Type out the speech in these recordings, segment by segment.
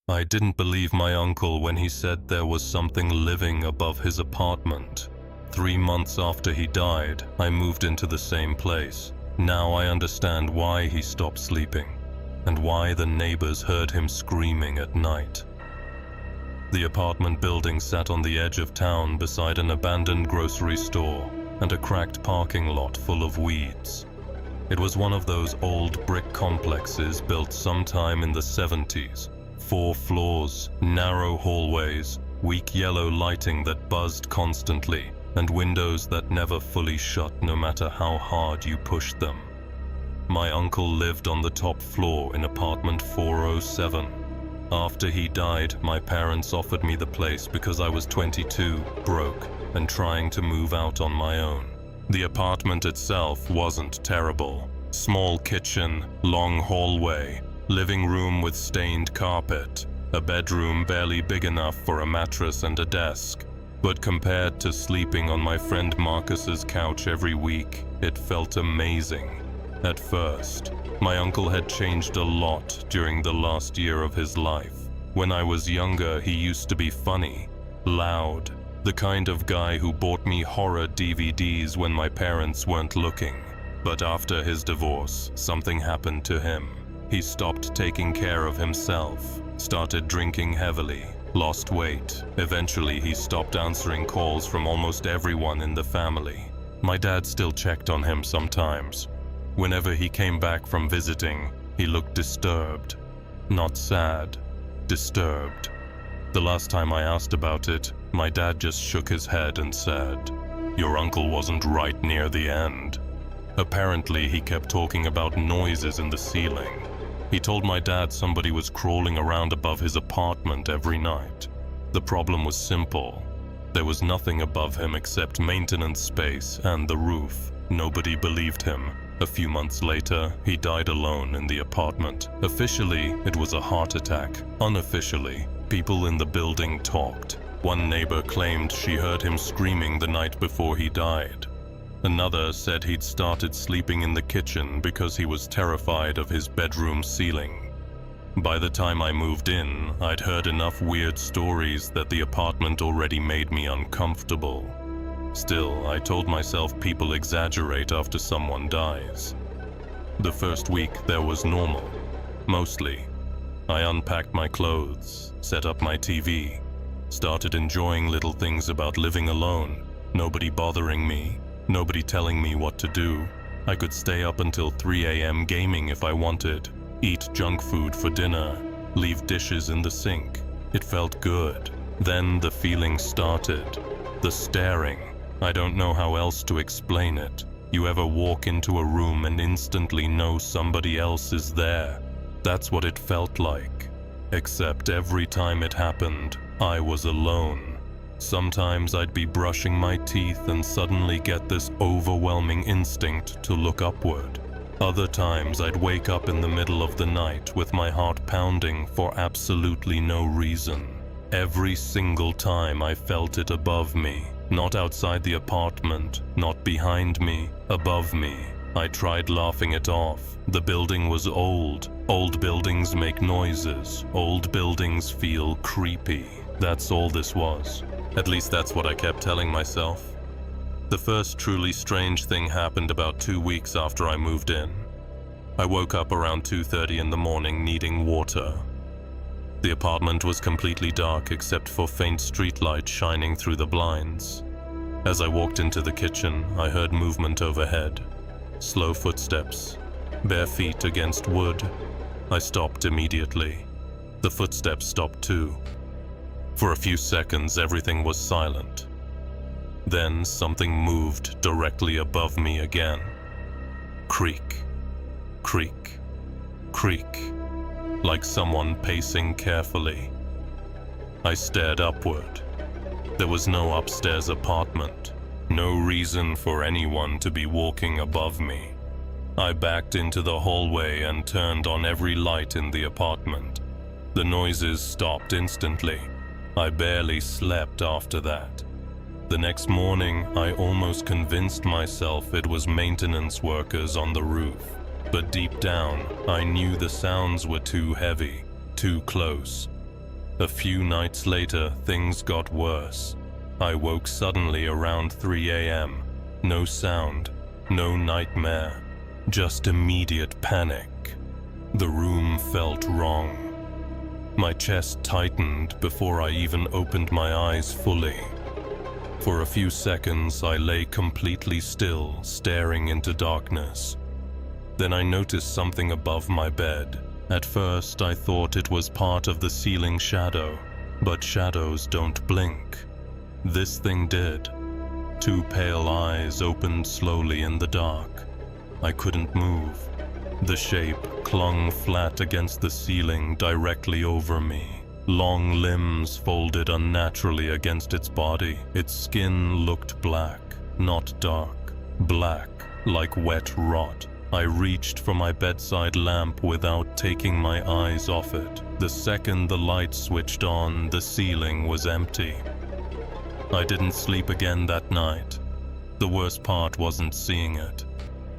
I didn't believe my uncle when he said there was something living above his apartment. 3 months after he died, I moved into the same place. Now I understand why he stopped sleeping, and why the neighbors heard him screaming at night. The apartment building sat on the edge of town beside an abandoned grocery store and a cracked parking lot full of weeds. It was one of those old brick complexes built sometime in the 70s. 4 floors, narrow hallways, weak yellow lighting that buzzed constantly, and windows that never fully shut no matter how hard you pushed them. My uncle lived on the top floor in apartment 407. After he died, my parents offered me the place because I was 22, broke, and trying to move out on my own. The apartment itself wasn't terrible. Small kitchen, long hallway, living room with stained carpet, a bedroom barely big enough for a mattress and a desk. But compared to sleeping on my friend Marcus's couch every week, it felt amazing. At first, my uncle had changed a lot during the last year of his life. When I was younger, he used to be funny, loud, the kind of guy who bought me horror DVDs when my parents weren't looking. But after his divorce, something happened to him. He stopped taking care of himself, started drinking heavily, lost weight. Eventually, he stopped answering calls from almost everyone in the family. My dad still checked on him sometimes. Whenever he came back from visiting, he looked disturbed. Not sad, disturbed. The last time I asked about it, my dad just shook his head and said, "Your uncle wasn't right near the end." Apparently, he kept talking about noises in the ceiling. He told my dad somebody was crawling around above his apartment every night. The problem was simple. There was nothing above him except maintenance space and the roof. Nobody believed him. A few months later, he died alone in the apartment. Officially, it was a heart attack. Unofficially, people in the building talked. One neighbor claimed she heard him screaming the night before he died. Another said he'd started sleeping in the kitchen because he was terrified of his bedroom ceiling. By the time I moved in, I'd heard enough weird stories that the apartment already made me uncomfortable. Still, I told myself people exaggerate after someone dies. The first week there was normal, mostly. I unpacked my clothes, set up my TV, started enjoying little things about living alone, nobody bothering me, nobody telling me what to do. I could stay up until 3 a.m. gaming if I wanted, eat junk food for dinner, leave dishes in the sink. It felt good. Then the feeling started. The staring. I don't know how else to explain it. You ever walk into a room and instantly know somebody else is there? That's what it felt like. Except every time it happened, I was alone. Sometimes I'd be brushing my teeth and suddenly get this overwhelming instinct to look upward. Other times I'd wake up in the middle of the night with my heart pounding for absolutely no reason. Every single time I felt it above me, not outside the apartment, not behind me, above me. I tried laughing it off. The building was old. Old buildings make noises. Old buildings feel creepy. That's all this was. At least that's what I kept telling myself. The first truly strange thing happened about 2 weeks after I moved in. I woke up around 2:30 in the morning needing water. The apartment was completely dark except for faint streetlight shining through the blinds. As I walked into the kitchen, I heard movement overhead. Slow footsteps, bare feet against wood. I stopped immediately. The footsteps stopped too. For a few seconds, everything was silent. Then something moved directly above me again. Creak, creak, creak, like someone pacing carefully. I stared upward. There was no upstairs apartment, no reason for anyone to be walking above me. I backed into the hallway and turned on every light in the apartment. The noises stopped instantly. I barely slept after that. The next morning, I almost convinced myself it was maintenance workers on the roof. But deep down, I knew the sounds were too heavy, too close. A few nights later, things got worse. I woke suddenly around 3 a.m. No sound, no nightmare, just immediate panic. The room felt wrong. My chest tightened before I even opened my eyes fully. For a few seconds, I lay completely still, staring into darkness. Then I noticed something above my bed. At first, I thought it was part of the ceiling shadow, but shadows don't blink. This thing did. Two pale eyes opened slowly in the dark. I couldn't move. The shape clung flat against the ceiling directly over me. Long limbs folded unnaturally against its body. Its skin looked black, not dark. Black, like wet rot. I reached for my bedside lamp without taking my eyes off it. The second the light switched on, the ceiling was empty. I didn't sleep again that night. The worst part wasn't seeing it.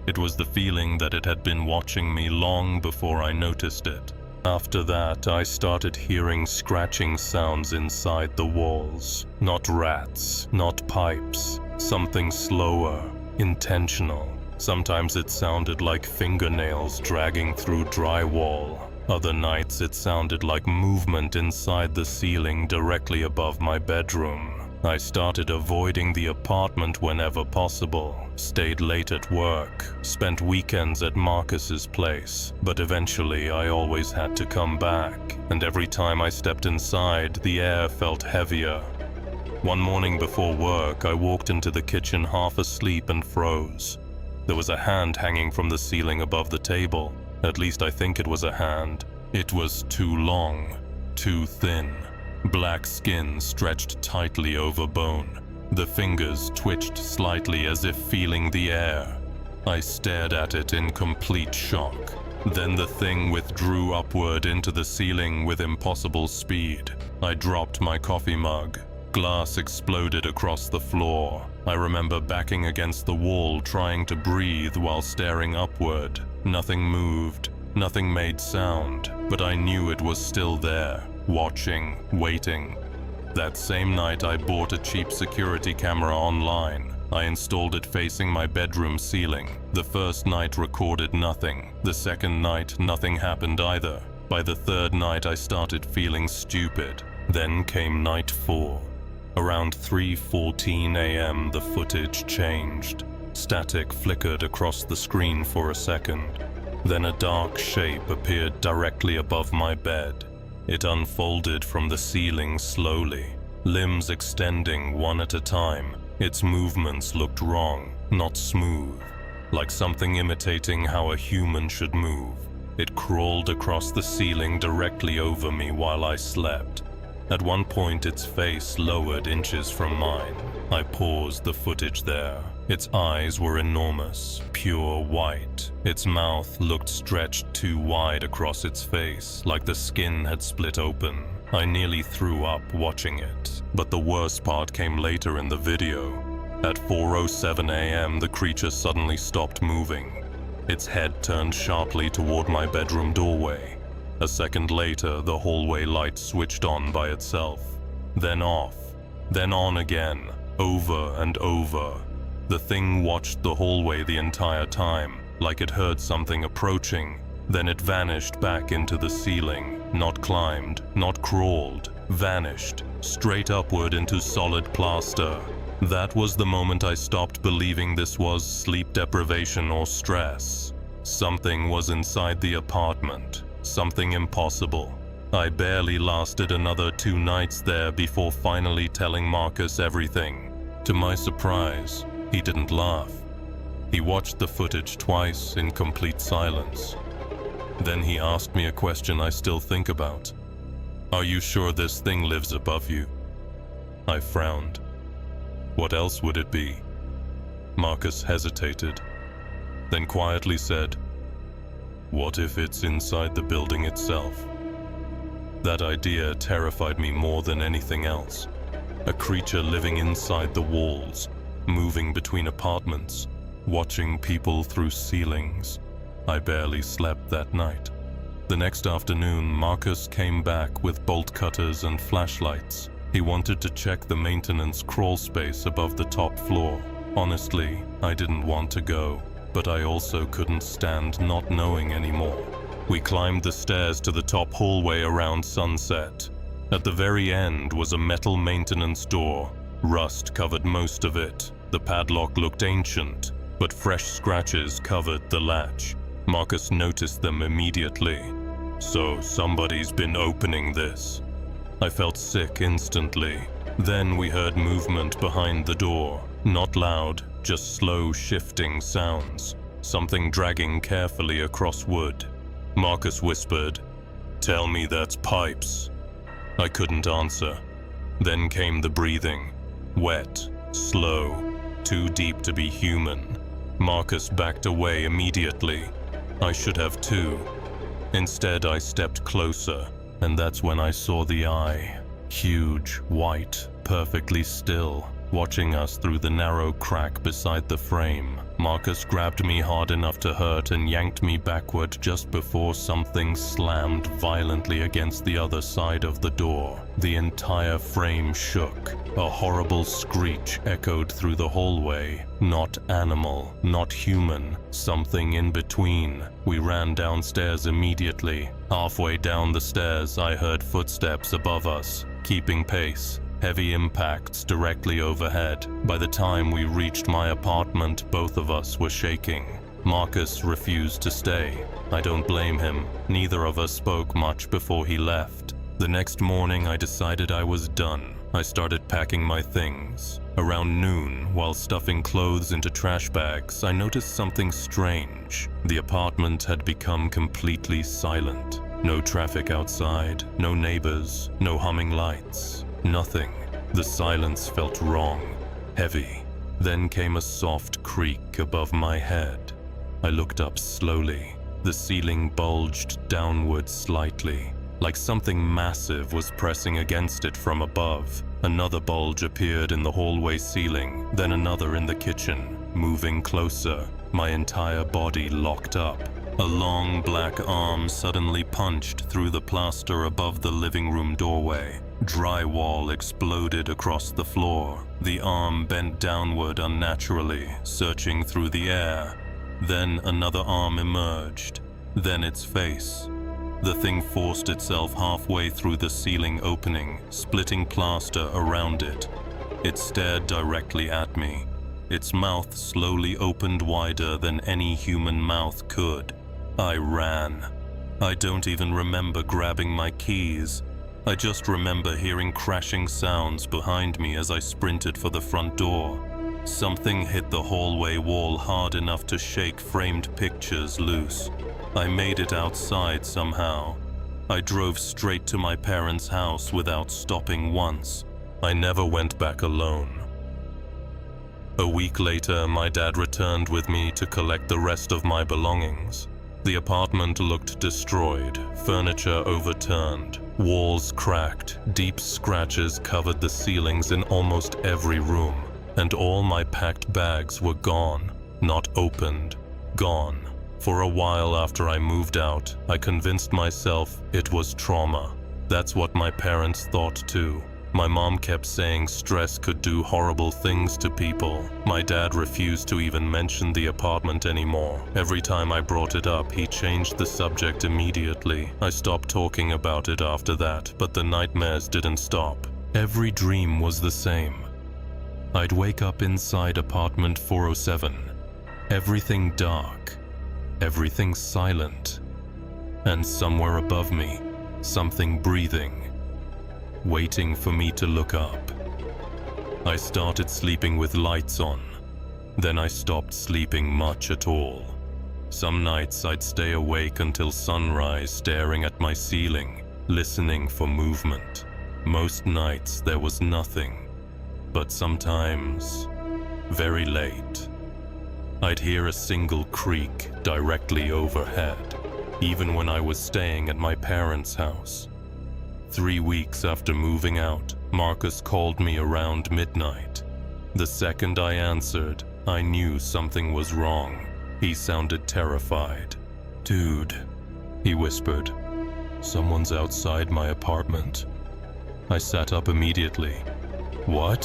It was the feeling that it had been watching me long before I noticed it. After that, I started hearing scratching sounds inside the walls. Not rats, not pipes. Something slower, intentional. Sometimes it sounded like fingernails dragging through drywall. Other nights it sounded like movement inside the ceiling directly above my bedroom. I started avoiding the apartment whenever possible, stayed late at work, spent weekends at Marcus's place, but eventually I always had to come back, and every time I stepped inside, the air felt heavier. One morning before work, I walked into the kitchen half asleep and froze. There was a hand hanging from the ceiling above the table. At least I think it was a hand. It was too long, too thin. Black skin stretched tightly over bone. The fingers twitched slightly as if feeling the air. I stared at it in complete shock. Then the thing withdrew upward into the ceiling with impossible speed. I dropped my coffee mug. Glass exploded across the floor. I remember backing against the wall, trying to breathe while staring upward. Nothing moved, nothing made sound, but I knew it was still there, watching, waiting. That same night, I bought a cheap security camera online. I installed it facing my bedroom ceiling. The first night recorded nothing. The second night, nothing happened either. By the third night, I started feeling stupid. Then came night 4. Around 3:14 a.m., the footage changed. Static flickered across the screen for a second. Then a dark shape appeared directly above my bed. It unfolded from the ceiling slowly, limbs extending one at a time. Its movements looked wrong, not smooth, like something imitating how a human should move. It crawled across the ceiling directly over me while I slept. At one point, its face lowered inches from mine. I paused the footage there. Its eyes were enormous, pure white. Its mouth looked stretched too wide across its face, like the skin had split open. I nearly threw up watching it, but the worst part came later in the video. At 4:07 a.m., the creature suddenly stopped moving. Its head turned sharply toward my bedroom doorway. A second later, the hallway light switched on by itself, then off, then on again, over and over. The thing watched the hallway the entire time, like it heard something approaching. Then it vanished back into the ceiling, not climbed, not crawled, vanished, straight upward into solid plaster. That was the moment I stopped believing this was sleep deprivation or stress. Something was inside the apartment. Something impossible. I barely lasted another 2 nights there before finally telling Marcus everything. To my surprise, he didn't laugh. He watched the footage twice in complete silence. Then he asked me a question I still think about. "Are you sure this thing lives above you?" I frowned. What else would it be? Marcus hesitated, then quietly said, "What if it's inside the building itself?" That idea terrified me more than anything else. A creature living inside the walls, moving between apartments, watching people through ceilings. I barely slept that night. The next afternoon, Marcus came back with bolt cutters and flashlights. He wanted to check the maintenance crawl space above the top floor. Honestly, I didn't want to go, but I also couldn't stand not knowing anymore. We climbed the stairs to the top hallway around sunset. At the very end was a metal maintenance door. Rust covered most of it. The padlock looked ancient, but fresh scratches covered the latch. Marcus noticed them immediately. So somebody's been opening this. I felt sick instantly. Then we heard movement behind the door. Not loud, just slow shifting sounds. Something dragging carefully across wood. Marcus whispered, "Tell me that's pipes." I couldn't answer. Then came the breathing. Wet, slow, too deep to be human. Marcus backed away immediately. I should have too. Instead, I stepped closer, and that's when I saw the eye. Huge, white, perfectly still, watching us through the narrow crack beside the frame. Marcus grabbed me hard enough to hurt and yanked me backward just before something slammed violently against the other side of the door. The entire frame shook. A horrible screech echoed through the hallway. Not animal, not human, something in between. We ran downstairs immediately. Halfway down the stairs, I heard footsteps above us, keeping pace. Heavy impacts directly overhead. By the time we reached my apartment, both of us were shaking. Marcus refused to stay. I don't blame him. Neither of us spoke much before he left. The next morning, I decided I was done. I started packing my things. Around noon, while stuffing clothes into trash bags, I noticed something strange. The apartment had become completely silent. No traffic outside, no neighbors, no humming lights. Nothing. The silence felt wrong, heavy. Then came a soft creak above my head. I looked up slowly. The ceiling bulged downward slightly, like something massive was pressing against it from above. Another bulge appeared in the hallway ceiling, then another in the kitchen. Moving closer, my entire body locked up. A long black arm suddenly punched through the plaster above the living room doorway. Drywall exploded across the floor. The arm bent downward unnaturally, searching through the air. Then another arm emerged. Then its face. The thing forced itself halfway through the ceiling opening, splitting plaster around it. It stared directly at me. Its mouth slowly opened wider than any human mouth could. I ran. I don't even remember grabbing my keys. I just remember hearing crashing sounds behind me as I sprinted for the front door. Something hit the hallway wall hard enough to shake framed pictures loose. I made it outside somehow. I drove straight to my parents' house without stopping once. I never went back alone. A week later, my dad returned with me to collect the rest of my belongings. The apartment looked destroyed, furniture overturned, walls cracked, deep scratches covered the ceilings in almost every room, and all my packed bags were gone, not opened, gone. For a while after I moved out, I convinced myself it was trauma. That's what my parents thought too. My mom kept saying stress could do horrible things to people. My dad refused to even mention the apartment anymore. Every time I brought it up, he changed the subject immediately. I stopped talking about it after that, but the nightmares didn't stop. Every dream was the same. I'd wake up inside apartment 407. Everything dark. Everything silent. And somewhere above me, something breathing, waiting for me to look up. I started sleeping with lights on. Then I stopped sleeping much at all. Some nights I'd stay awake until sunrise, staring at my ceiling, listening for movement. Most nights there was nothing, but sometimes, very late, I'd hear a single creak directly overhead, even when I was staying at my parents' house. 3 weeks after moving out, Marcus called me around midnight. The second I answered, I knew something was wrong. He sounded terrified. "Dude, he whispered. "Someone's outside my apartment." I sat up immediately. "What?"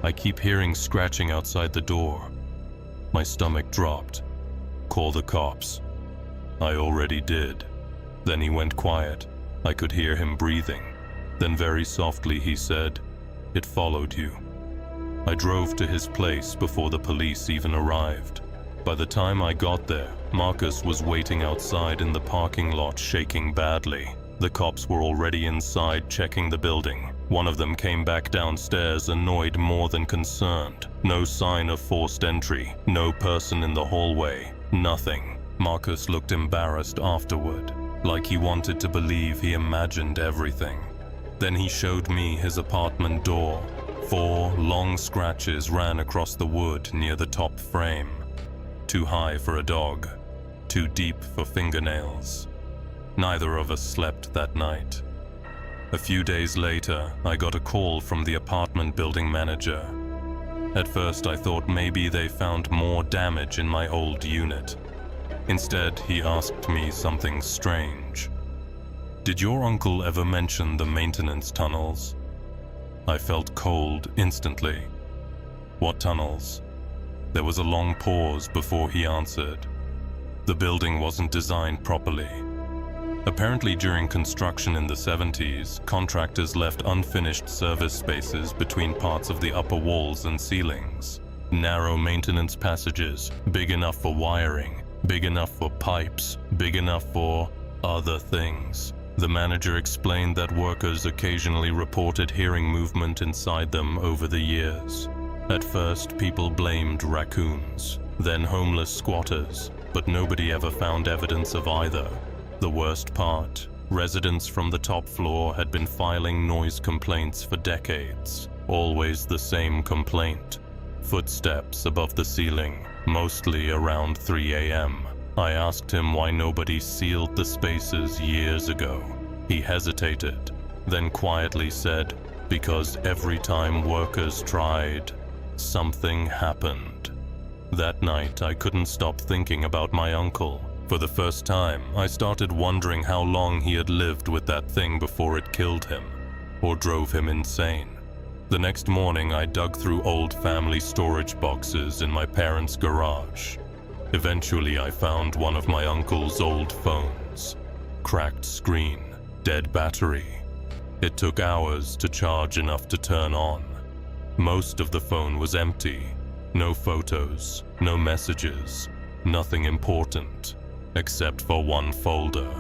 "I keep hearing scratching outside the door." My stomach dropped. "Call the cops." I already did. Then he went quiet. I could hear him breathing. Then very softly he said, "It followed you." I drove to his place before the police even arrived. By the time I got there, Marcus was waiting outside in the parking lot, shaking badly. The cops were already inside checking the building. One of them came back downstairs, annoyed more than concerned. No sign of forced entry, no person in the hallway, nothing. Marcus looked embarrassed afterward, like he wanted to believe he imagined everything. Then he showed me his apartment door. 4 long scratches ran across the wood near the top frame. Too high for a dog, too deep for fingernails. Neither of us slept that night. A few days later, I got a call from the apartment building manager. At first I thought maybe they found more damage in my old unit. Instead, he asked me something strange. "Did your uncle ever mention the maintenance tunnels?" I felt cold instantly. "What tunnels?" There was a long pause before he answered. The building wasn't designed properly. Apparently during construction in the 70s, contractors left unfinished service spaces between parts of the upper walls and ceilings. Narrow maintenance passages, big enough for wiring, big enough for pipes, big enough for other things. The manager explained that workers occasionally reported hearing movement inside them over the years. At first, people blamed raccoons, then homeless squatters, but nobody ever found evidence of either. The worst part, residents from the top floor had been filing noise complaints for decades. Always the same complaint. Footsteps above the ceiling, mostly around 3 a.m. I asked him why nobody sealed the spaces years ago. He hesitated, then quietly said, "Because every time workers tried, something happened." That night, I couldn't stop thinking about my uncle. For the first time, I started wondering how long he had lived with that thing before it killed him, or drove him insane. The next morning, I dug through old family storage boxes in my parents' garage. Eventually, I found one of my uncle's old phones. Cracked screen, dead battery. It took hours to charge enough to turn on. Most of the phone was empty. No photos, no messages, nothing important, except for one folder.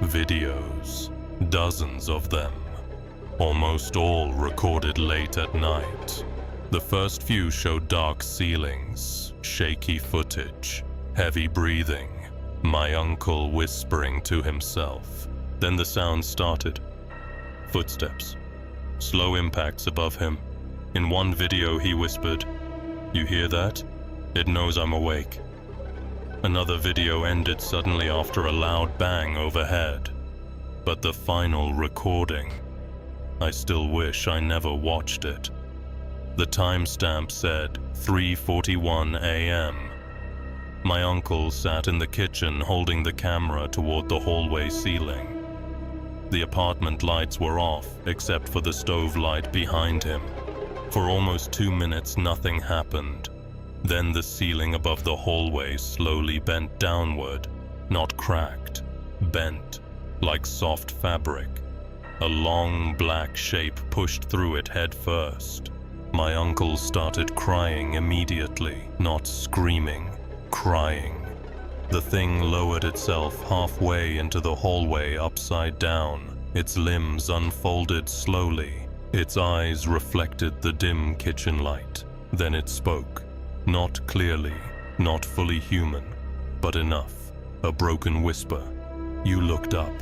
Videos, dozens of them. Almost all recorded late at night. The first few showed dark ceilings, shaky footage, heavy breathing, my uncle whispering to himself. Then the sound started. Footsteps, slow impacts above him. In one video he whispered, "You hear that? It knows I'm awake." Another video ended suddenly after a loud bang overhead. But the final recording, I still wish I never watched it. The timestamp said 3:41 a.m. My uncle sat in the kitchen holding the camera toward the hallway ceiling. The apartment lights were off except for the stove light behind him. For almost 2 minutes nothing happened. Then the ceiling above the hallway slowly bent downward, not cracked, bent, like soft fabric. A long black shape pushed through it head first. My uncle started crying immediately, not screaming, crying. The thing lowered itself halfway into the hallway upside down. Its limbs unfolded slowly. Its eyes reflected the dim kitchen light. Then it spoke. Not clearly, not fully human, but enough. A broken whisper. "You looked up."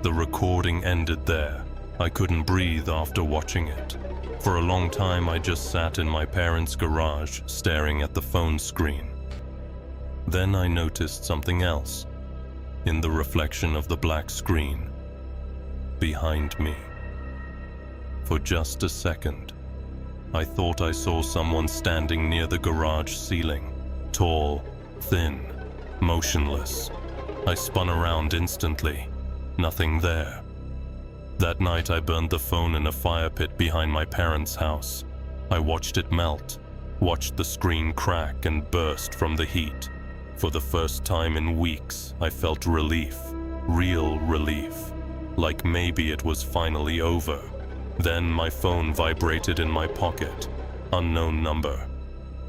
The recording ended there. I couldn't breathe after watching it. For a long time I just sat in my parents' garage, staring at the phone screen. Then I noticed something else. In the reflection of the black screen, behind me. For just a second, I thought I saw someone standing near the garage ceiling. Tall, thin, motionless. I spun around instantly. Nothing there. That night I burned the phone in a fire pit behind my parents' house. I watched it melt, watched the screen crack and burst from the heat. For the first time in weeks, I felt relief, real relief, like maybe it was finally over. Then my phone vibrated in my pocket. Unknown number.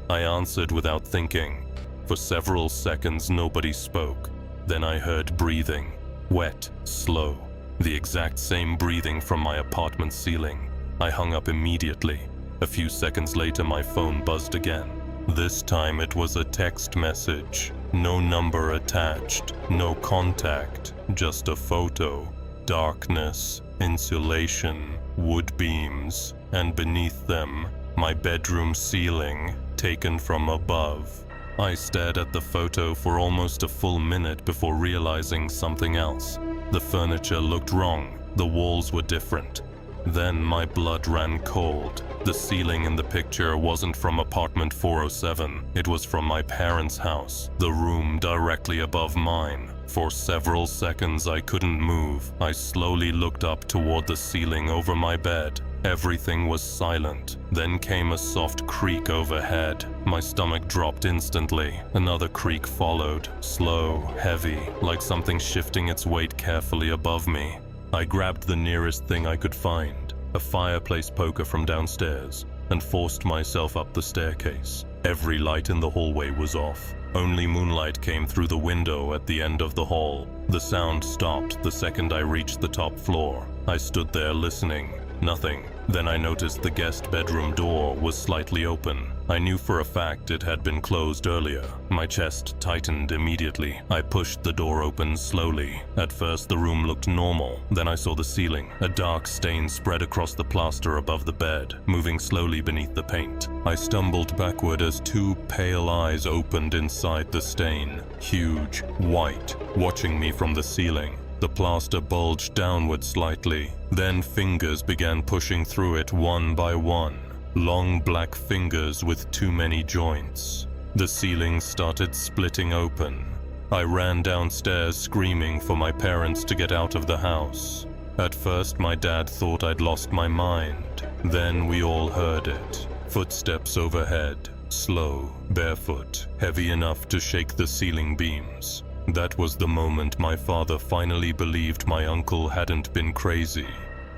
I answered without thinking. For several seconds nobody spoke. Then I heard breathing, wet, slow, the exact same breathing from my apartment ceiling. I hung up immediately. A few seconds later my phone buzzed again. This time it was a text message. No number attached, no contact, just a photo. Darkness, insulation, wood beams, and beneath them, my bedroom ceiling, taken from above. I stared at the photo for almost a full minute before realizing something else. The furniture looked wrong, the walls were different. Then my blood ran cold. The ceiling in the picture wasn't from apartment 407, it was from my parents' house, the room directly above mine. For several seconds I couldn't move. I slowly looked up toward the ceiling over my bed. Everything was silent. Then came a soft creak overhead. My stomach dropped instantly. Another creak followed, slow, heavy, like something shifting its weight carefully above me. I grabbed the nearest thing I could find, a fireplace poker from downstairs, and forced myself up the staircase. Every light in the hallway was off. Only moonlight came through the window at the end of the hall. The sound stopped the second I reached the top floor. I stood there listening. Nothing. Then I noticed the guest bedroom door was slightly open. I knew for a fact it had been closed earlier. My chest tightened immediately. I pushed the door open slowly. At first the room looked normal. Then I saw the ceiling. A dark stain spread across the plaster above the bed, moving slowly beneath the paint. I stumbled backward as two pale eyes opened inside the stain. Huge, white, watching me from the ceiling. The plaster bulged downward slightly. Then fingers began pushing through it one by one. Long black fingers with too many joints. The ceiling started splitting open. I ran downstairs screaming for my parents to get out of the house. At first my dad thought I'd lost my mind. Then we all heard it. Footsteps overhead, slow, barefoot, heavy enough to shake the ceiling beams. That was the moment my father finally believed my uncle hadn't been crazy.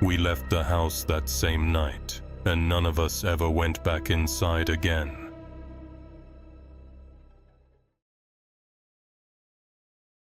We left the house that same night, and none of us ever went back inside again.